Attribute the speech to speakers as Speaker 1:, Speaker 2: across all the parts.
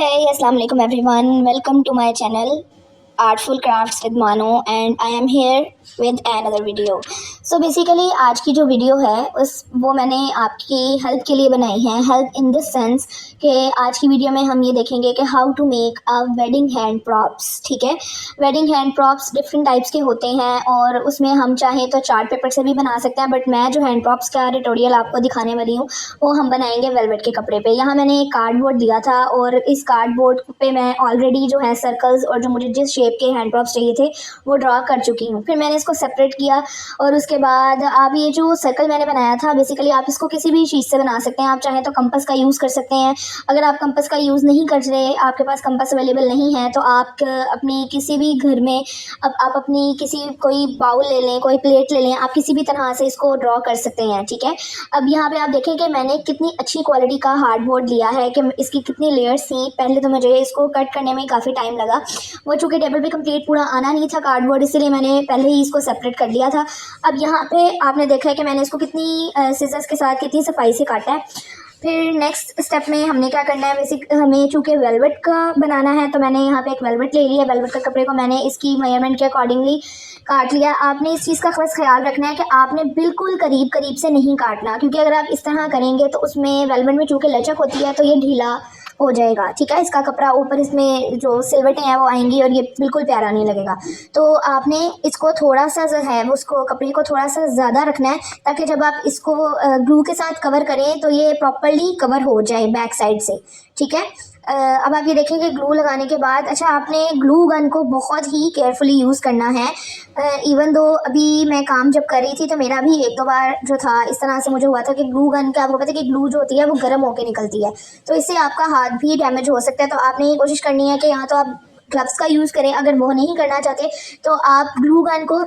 Speaker 1: Hey, Assalamualaikum everyone. Welcome to my channel Artful Crafts with Mano and I am here with another video. So basically आज की जो video है वो मैंने आपकी हेल्प के लिए बनाई है. हेल्प इन दिस सेंस कि आज की वीडियो में हम ये देखेंगे कि how to make a wedding hand props. ठीक है, wedding hand props different types के होते हैं और उसमें हम चाहें तो चार्ट पेपर से भी बना सकते हैं, बट मैं जो हैंड प्रॉप्स का ट्यूटोरियल आपको दिखाने वाली हूँ वो हम बनाएंगे वेलवेट के कपड़े पे. यहाँ मैंने एक कार्डबोर्ड दिया था और इस कार्डबोर्ड पे मैं ऑलरेडी जो है सर्कल्स और जो मुझे जिस शेप के हैंड प्रॉप्स चाहिए थे वो ड्रॉ कर चुकी हूँ. फिर मैंने इसको सेपरेट किया और उसके बाद आप ये जो सर्कल मैंने बनाया था बेसिकली आप इसको किसी भी चीज़ से बना सकते हैं. आप चाहें तो कंपास का यूज़ कर सकते हैं. अगर आप कंपास का यूज़ नहीं कर रहे, आपके पास कंपास अवेलेबल नहीं है, तो आप अपनी किसी भी घर में आप अपनी किसी कोई बाउल ले लें, कोई प्लेट ले लें, आप किसी भी तरह से इसको ड्रॉ कर सकते हैं. ठीक है, अब यहाँ पे आप देखें कि मैंने कितनी अच्छी क्वालिटी का हार्डबोर्ड लिया है कि इसकी कितनी लेयर्स थी. पहले तो मुझे इसको कट करने में काफ़ी टाइम लगा, वो चूँकि टेबल पे कंप्लीट पूरा आना नहीं था कार्डबोर्ड, इसलिए मैंने पहले ही इसको सेपरेट कर लिया था. अब यहाँ पे आपने देखा है कि मैंने इसको कितनी सीजर्स के साथ कितनी सफाई से काटा है. फिर नेक्स्ट स्टेप में हमने क्या करना है, बेसिक हमें चूँकि वेलवेट का बनाना है तो मैंने यहाँ पे एक वेलवेट ले लिया. वेलवेट का कपड़े को मैंने इसकी मेजरमेंट के अकॉर्डिंगली काट लिया. आपने इस चीज़ का खास ख्याल रखना है कि आपने बिल्कुल करीब करीब से नहीं काटना, क्योंकि अगर आप इस तरह करेंगे तो उसमें वेलवेट में चूँकि लचक होती है तो ये ढीला हो जाएगा. ठीक है, इसका कपड़ा ऊपर इसमें जो सिलवटें हैं वो आएंगी और ये बिल्कुल प्यारा नहीं लगेगा. तो आपने इसको थोड़ा सा जो है उसको कपड़े को थोड़ा सा ज़्यादा रखना है ताकि जब आप इसको ग्लू के साथ कवर करें तो ये प्रॉपर्ली कवर हो जाए बैक साइड से. ठीक है, अब आप ये देखेंगे ग्लू लगाने के बाद, अच्छा आपने ग्लू गन को बहुत ही केयरफुली यूज़ करना है. इवन दो अभी मैं काम जब कर रही थी तो मेरा भी एक दो बार जो था इस तरह से मुझे हुआ था कि ग्लू गन का आपको पता है कि ग्लू जो होती है वो गर्म होकर निकलती है, तो इससे आपका हाथ भी डैमेज हो सकता है. तो आपने ये कोशिश करनी है कि यहाँ तो आप ग्लव्स का यूज़ करें. अगर वो नहीं करना चाहते तो आप ग्लू गन को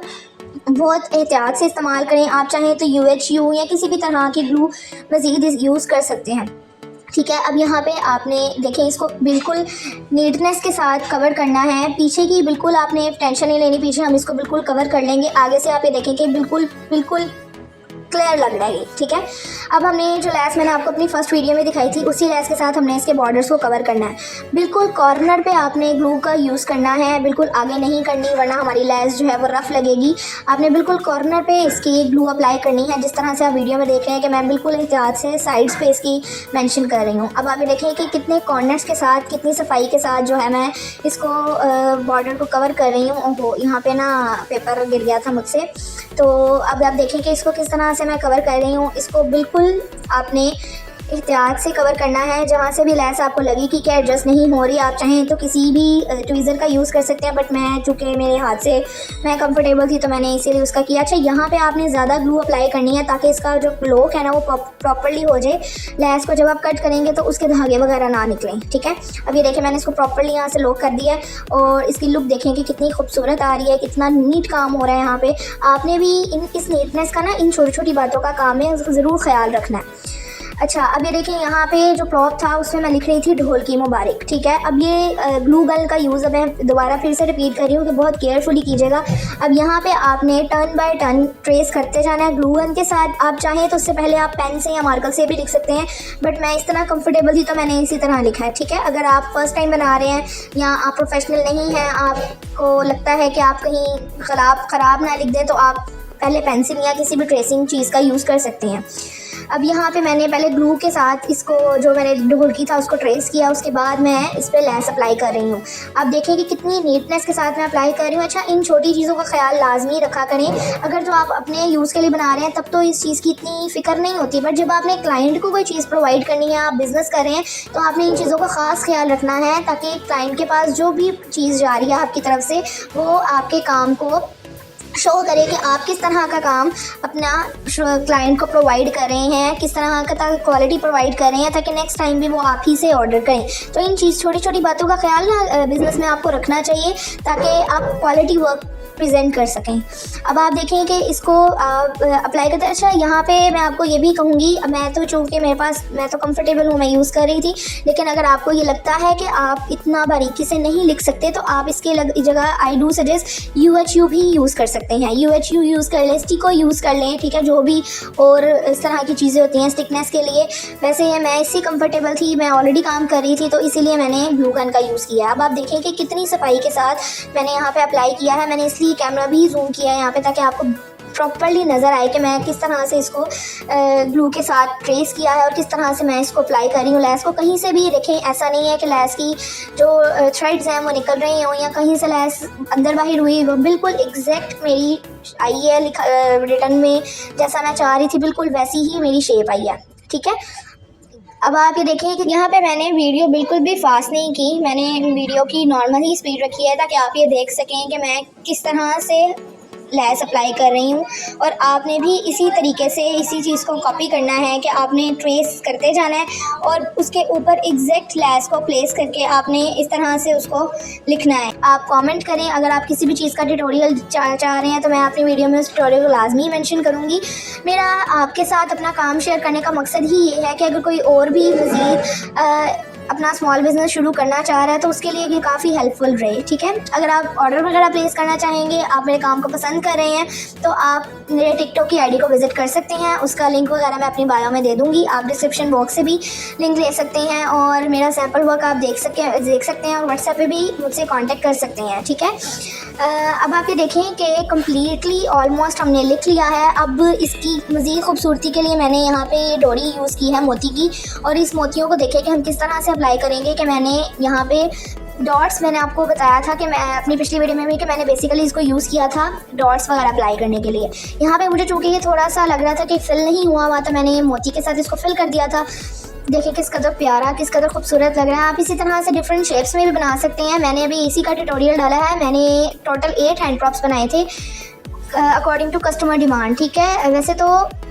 Speaker 1: बहुत एहतियात से इस्तेमाल करें. आप चाहें तो UHU या किसी भी तरह की ग्लू मज़ीद यूज़ कर सकते हैं. ठीक है, अब यहाँ पे आपने देखें इसको बिल्कुल नीटनेस के साथ कवर करना है. पीछे की बिल्कुल आपने टेंशन नहीं लेनी, पीछे हम इसको बिल्कुल कवर कर लेंगे. आगे से आप ये देखें कि बिल्कुल बिल्कुल क्लियर लग रहा है. ठीक है, अब हमने जो लैस मैंने आपको अपनी फर्स्ट वीडियो में दिखाई थी उसी लैस के साथ हमने इसके बॉर्डर्स को कवर करना है. बिल्कुल कॉर्नर पे आपने ग्लू का यूज़ करना है, बिल्कुल आगे नहीं करनी वरना हमारी लैस जो है वो रफ़ लगेगी. आपने बिल्कुल कॉर्नर पे इसकी ग्लू अप्लाई करनी है जिस तरह से आप वीडियो में देख रहे हैं कि मैं बिल्कुल एहतियात से साइड्स पे इसकी मेंशन कर रही हूँ. अब आप ये देखें कि कितने कॉर्नर्स के साथ कितनी सफाई के साथ जो है मैं इसको बॉर्डर को कवर कर रही हूँ. ओहो, यहाँ पे ना पेपर गिर गया था मुझसे. तो अब आप देखें कि इसको किस तरह से मैं कवर कर रही हूँ. इसको बिल्कुल आपने एहतियात से कवर करना है. जहाँ से भी लैस आपको लगी कि क्या एडजस्ट नहीं हो रही, आप चाहें तो किसी भी ट्वीज़र का यूज़ कर सकते हैं, बट मैं चूँकि मेरे हाथ से मैं कंफर्टेबल थी तो मैंने इसीलिए उसका किया. अच्छा, यहाँ पे आपने ज़्यादा ग्लू अप्लाई करनी है ताकि इसका जो लॉक है ना वो प्रॉपर्ली हो जाए. लैस को जब आप कट करेंगे तो उसके धागे वगैरह ना निकलें. ठीक है, अब ये देखें मैंने इसको प्रॉपर्ली यहाँ से लॉक कर दिया है और इसकी लुक देखें कि कितनी खूबसूरत आ रही है, कितना नीट काम हो रहा है. यहाँ पे आपने भी इस नीटनेस का ना इन छोटी छोटी बातों का काम है ज़रूर ख्याल रखना है. अच्छा, अब ये देखिए यहाँ पे जो प्रॉप था उसमें मैं लिख रही थी ढोल की मुबारक. ठीक है, अब ये ग्लू गन का यूज़ अब मैं दोबारा फिर से रिपीट कर रही हूँ कि बहुत केयरफुली कीजिएगा. अब यहाँ पे आपने टर्न बाय टर्न ट्रेस करते जाना है ग्लू गन के साथ. आप चाहें तो उससे पहले आप पेन से या मार्कर से भी लिख सकते हैं, बट मैं इस तरह कंफर्टेबल थी तो मैंने इसी तरह लिखा है. ठीक है, अगर आप फर्स्ट टाइम बना रहे हैं या आप प्रोफेशनल नहीं हैं, आपको लगता है कि आप कहीं ख़राब ना लिख दें, तो आप पहले पेंसिल या किसी भी ट्रेसिंग चीज़ का यूज़ कर सकते हैं. अब यहाँ पे मैंने पहले ग्लू के साथ इसको जो मैंने ढोल की था उसको ट्रेस किया, उसके बाद मैं इस पर लैस अप्लाई कर रही हूँ. आप देखें कि कितनी नीटनेस के साथ मैं अप्लाई कर रही हूँ. अच्छा, इन छोटी चीज़ों का ख्याल लाजमी रखा करें. अगर जो आप अपने यूज़ के लिए बना रहे हैं तब तो इस चीज़ की इतनी फ़िक्र नहीं होती, बट जब आपने क्लाइंट को कोई चीज़ प्रोवाइड करनी है, आप बिज़नेस कर रहे हैं, तो आपने इन चीज़ों का ख़ास ख्याल रखना है ताकि क्लाइंट के पास जो भी चीज़ जा रही है आपकी तरफ से वो आपके काम को शो करे कि आप किस तरह का काम अपना क्लाइंट को प्रोवाइड कर रहे हैं, किस तरह का क्वालिटी प्रोवाइड कर रहे हैं, ताकि नेक्स्ट टाइम भी वो आप ही से ऑर्डर करें. तो इन छोटी छोटी बातों का ख्याल ना बिज़नेस में आपको रखना चाहिए ताकि आप क्वालिटी वर्क प्रेजेंट कर सकें। अब आप देखें कि इसको आप अप्लाई करते हैं। अच्छा, यहाँ पे मैं आपको ये भी कहूँगी, मैं तो चूँकि मैं तो कंफर्टेबल हूँ, मैं यूज़ कर रही थी, लेकिन अगर आपको ये लगता है कि आप इतना बारीकी से नहीं लिख सकते तो आप इसके जगह आई डू सजेस्ट UHU भी यूज़ कर सकते हैं। UHU यूज़ कर लें, स्टिको यूज़ कर लें, ठीक है, जो भी और इस तरह की चीज़ें होती हैं स्टिकनेस के लिए। वैसे ये मैं इससे कंफर्टेबल थी, मैं ऑलरेडी काम कर रही थी, तो इसीलिए मैंने ग्लू गन का यूज़ किया। अब आप देखें कि कितनी सफाई के साथ मैंने यहाँ पे अप्लाई किया है। मैंने इसलिए कैमरा भी जूम किया है यहाँ पे ताकि आपको प्रॉपर्ली नज़र आए कि मैं किस तरह से इसको ग्लू के साथ ट्रेस किया है और किस तरह से मैं इसको अप्लाई कर रही हूँ लैस को। कहीं से भी देखें, ऐसा नहीं है कि लैस की जो थ्रेड्स हैं वो निकल रही हों या कहीं से लैस अंदर बाहर हुई, वो बिल्कुल एग्जैक्ट मेरी आई है रिटर्न में, जैसा मैं चाह रही थी बिल्कुल वैसी ही मेरी शेप आई है, ठीक है। अब आप ये देखें कि यहाँ पे मैंने वीडियो बिल्कुल भी फास्ट नहीं की, मैंने वीडियो की नॉर्मल ही स्पीड रखी है ताकि आप ये देख सकें कि मैं किस तरह से लैस अप्लाई कर रही हूँ। और आपने भी इसी तरीके से इसी चीज़ को कॉपी करना है कि आपने ट्रेस करते जाना है और उसके ऊपर एग्जैक्ट लैस को प्लेस करके आपने इस तरह से उसको लिखना है। आप कमेंट करें अगर आप किसी भी चीज़ का ट्यूटोरियल चाह रहे हैं, तो मैं अपनी वीडियो में उस ट्यूटोरियल को लाजमी मेंशन करूँगी। मेरा आपके साथ अपना काम शेयर करने का मकसद ही ये है कि अगर कोई और भी मज़ीद अपना स्मॉल बिज़नेस शुरू करना चाह रहा है तो उसके लिए ये काफ़ी हेल्पफुल रहे, ठीक है। अगर आप ऑर्डर वगैरह प्लेस करना चाहेंगे, आप मेरे काम को पसंद कर रहे हैं, तो आप मेरे टिकटॉक की आईडी को विज़िट कर सकते हैं। उसका लिंक वगैरह मैं अपनी बायो में दे दूँगी, आप डिस्क्रिप्शन बॉक्स से भी लिंक ले सकते हैं और मेरा सैम्पल वर्क आप देख सकते हैं और व्हाट्सएप पे भी मुझसे कांटेक्ट कर सकते हैं, ठीक है। अब आप ये देखें कि कम्प्लीटली ऑलमोस्ट हमने लिख लिया है। अब इसकी मज़ीद खूबसूरती के लिए मैंने यहाँ पे डोरी यूज़ की है मोती की, और इस मोतियों को देखें कि हम किस तरह से अप्लाई करेंगे। कि मैंने यहाँ पे डॉट्स, मैंने आपको बताया था कि मैं अपनी पिछली वीडियो में भी कि मैंने बेसिकली इसको यूज़ किया था डॉट्स वगैरह अप्लाई करने के लिए। यहाँ पे मुझे चूँकि ये थोड़ा सा लग रहा था कि फिल नहीं हुआ तो मैंने मोती के साथ इसको फिल कर दिया था। देखिए किस कदर प्यारा, किस कदर खूबसूरत लग रहा है। आप इसी तरह से डिफरेंट शेप्स में भी बना सकते हैं। मैंने अभी इसी का ट्यूटोरियल डाला है, मैंने टोटल 8 हैंड प्रॉप्स बनाए थे अकॉर्डिंग टू कस्टमर डिमांड, ठीक है। वैसे तो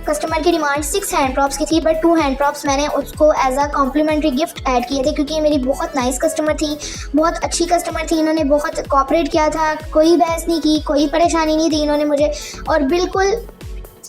Speaker 1: कस्टमर की डिमांड 6 हैंड प्रॉप्स की थी, बट 2 हैंड प्रॉप्स मैंने उसको as a complimentary gift add किए थे, क्योंकि ये मेरी बहुत नाइस कस्टमर थी, बहुत अच्छी कस्टमर थी। इन्होंने बहुत कोऑपरेट किया था, कोई बहस नहीं की, कोई परेशानी नहीं दी इन्होंने मुझे, और बिल्कुल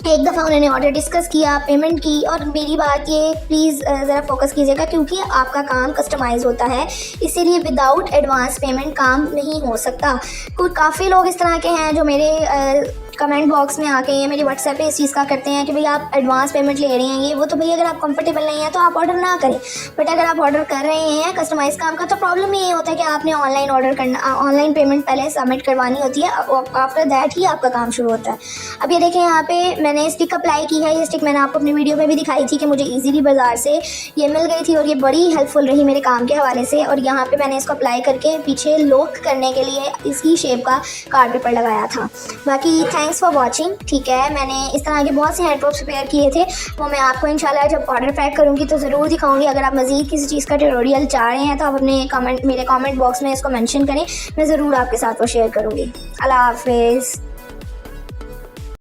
Speaker 1: एक दफ़ा उन्होंने ऑर्डर डिस्कस किया, पेमेंट की। और मेरी बात ये प्लीज़ ज़रा फोकस कीजिएगा, क्योंकि आपका काम कस्टमाइज़ होता है, इसीलिए विदाउट एडवांस पेमेंट काम नहीं हो सकता। कुछ काफ़ी लोग इस तरह के हैं जो मेरे कमेंट बॉक्स में आके या मेरी व्हाट्सएप पे इस चीज़ का करते हैं कि भाई आप एडवांस पेमेंट ले रहे हैं ये वो। तो भाई अगर आप कंफर्टेबल नहीं है तो आप ऑर्डर ना करें, बट अगर आप ऑर्डर कर रहे हैं कस्टमाइज़ काम का, तो प्रॉब्लम ये होता है कि आपने ऑनलाइन ऑर्डर करना, ऑनलाइन पेमेंट पहले सबमिट करवानी होती है, आफ्टर दैट ही आपका काम शुरू होता है। अब ये देखें, यहाँ पे मैंने स्टिक अप्लाई की है। ये स्टिक मैंने आपको अपनी वीडियो में भी दिखाई थी कि मुझे ईजीली बाज़ार से ये मिल गई थी और ये बड़ी हेल्पफुल रही मेरे काम के हवाले से। और यहाँ पर मैंने इसको अप्लाई करके पीछे लॉक करने के लिए इसकी शेप का कार्ड पेपर लगाया था। बाकी थैंक्स फॉर वॉचिंग, ठीक है। मैंने इस तरह के बहुत से हैंड प्रॉप्स प्रिपेयर किए थे, वो मैं आपको इंशाल्लाह जब ऑर्डर पैक करूँगी तो ज़रूर दिखाऊंगी। अगर आप मज़ीद किसी चीज़ का ट्यूटोरियल चाह रहे हैं तो आप अपने मेरे कमेंट बॉक्स में इसको मेंशन करें, मैं ज़रूर आपके साथ वो शेयर करूँगी। अल्लाह हाफिज़।